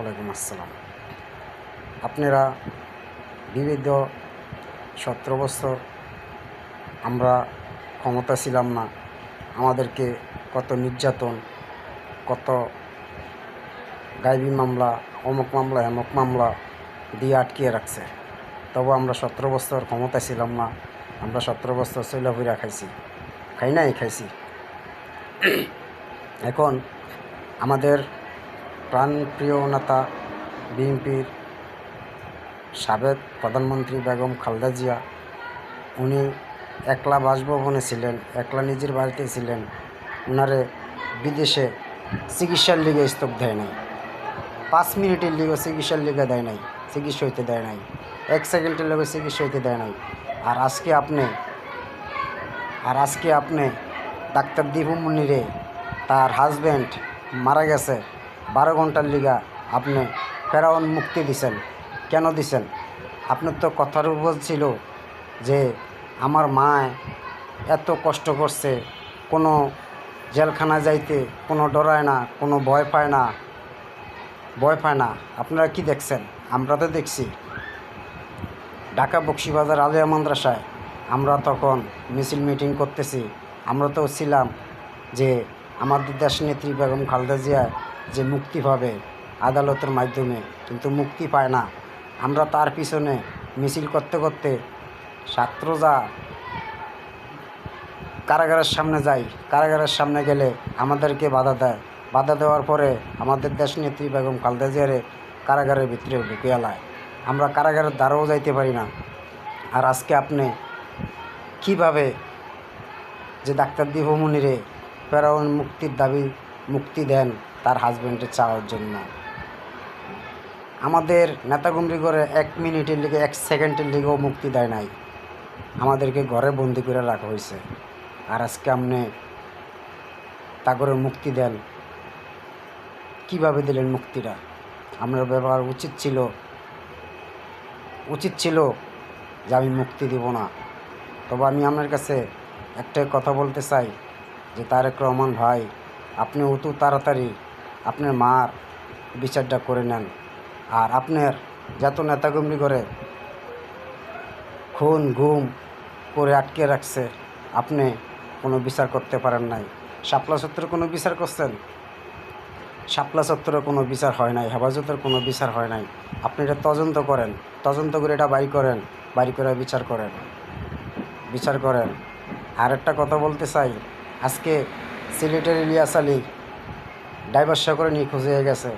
ওয়ালাইকুম আসসালাম। আপনারা বিবিধ 17 বছর আমরা ক্ষমতা ছিলাম না, আমাদেরকে কত নির্যাতন, কত গায়েবী মামলা, অমুক মামলা এমুক মামলা দিয়ে আটকিয়ে রাখছে। তবু আমরা 17 বছর ক্ষমতা ছিলাম না, আমরা 17 বছর চৈলাপুরা খাইছি, খাইছি। এখন আমাদের প্রাণপ্রিয় নেতা বিএনপির সাবেক প্রধানমন্ত্রী বেগম খালেদা জিয়া, উনি একলা বাসভবনে ছিলেন, একলা নিজের বাড়িতে ছিলেন। ওনারে বিদেশে চিকিৎসার লিগে স্থক দেয় নাই, 5 মিনিটের লিগে চিকিৎসার লিগে দেয় নাই, চিকিৎসা হইতে দেয় নাই, 1 সেকেন্ডের লিগে চিকিৎসা হইতে দেয় নাই। আর আজকে আপনি ডাক্তার দীপু মুনিরে, তার হাজব্যান্ড মারা গেছে, 12 ঘন্টার লিগা আপনি ফেরাউন মুক্তি দিছেন। কেন দিছেন? আপনার তো কথার উপর ছিল যে আমার মা এত কষ্ট করছে, কোনো জেলখানা যাইতে কোনো ডরায় না, কোনো ভয় পায় না। আপনারা কি দেখছেন? আমরা তো দেখছি ঢাকা বকশীবাজার আলিয়া মাদ্রাসায় আমরা তখন মিছিল মিটিং করতেছি। আমরা তো ছিলাম যে আমাদের দেশনেত্রী বেগম খালেদা জিয়া যে মুক্তি পাবে আদালতের মাধ্যমে, কিন্তু মুক্তি পায় না। আমরা তার পিছনে মিছিল করতে করতে ছাত্ররা কারাগারের সামনে যাই, কারাগারের সামনে গেলে আমাদেরকে বাধা দেওয়ার পরে আমাদের দেশনেত্রী বেগম খালেদা জিয়ারে কারাগারের ভিতরে ঢুকিয়ে লায়। আমরা কারাগারের দ্বারাও যাইতে পারি না। আর আজকে আপনি কিভাবে যে ডাক্তার দীপু মুনিরে ফেরাউন মুক্তি দেন তার হাজব্যান্ডের চাওয়ার জন্য? আমাদের নেতাগুন্ডি করে 1 মিনিটের লিগে 1 সেকেন্ডের লিগেও মুক্তি দেয় নাই, আমাদেরকে ঘরে বন্দি করে রাখা হয়েছে। আর আজকে আপনি তা করে মুক্তি দেন, কিভাবে দিলেন মুক্তিটা? আপনার ব্যবহার উচিত ছিল যে আমি মুক্তি দিব না। তবে আমি আপনার কাছে একটাই কথা বলতে চাই যে তারেক রহমান ভাই, আপনি অত তাড়াতাড়ি আপনার মার বিচারটা করে নেন। আর আপনার যত নেতাকর্মী করে খুন গুম করে আটকে রাখছে, আপনি কোনো বিচার করতে পারেন নাই। শাপলা চত্বরে কোনো বিচার করছেন? শাপলা চত্বরে কোনো বিচার হয় নাই, হেফাজতের কোনো বিচার হয় নাই। আপনি এটা তদন্ত করে এটা বাড়ি করে বিচার করেন। আর একটা কথা বলতে চাই, আজকে সিলেটের ইলিয়াস আলী ডাইভার্সা করে নিখোঁজ হয়ে গেছে।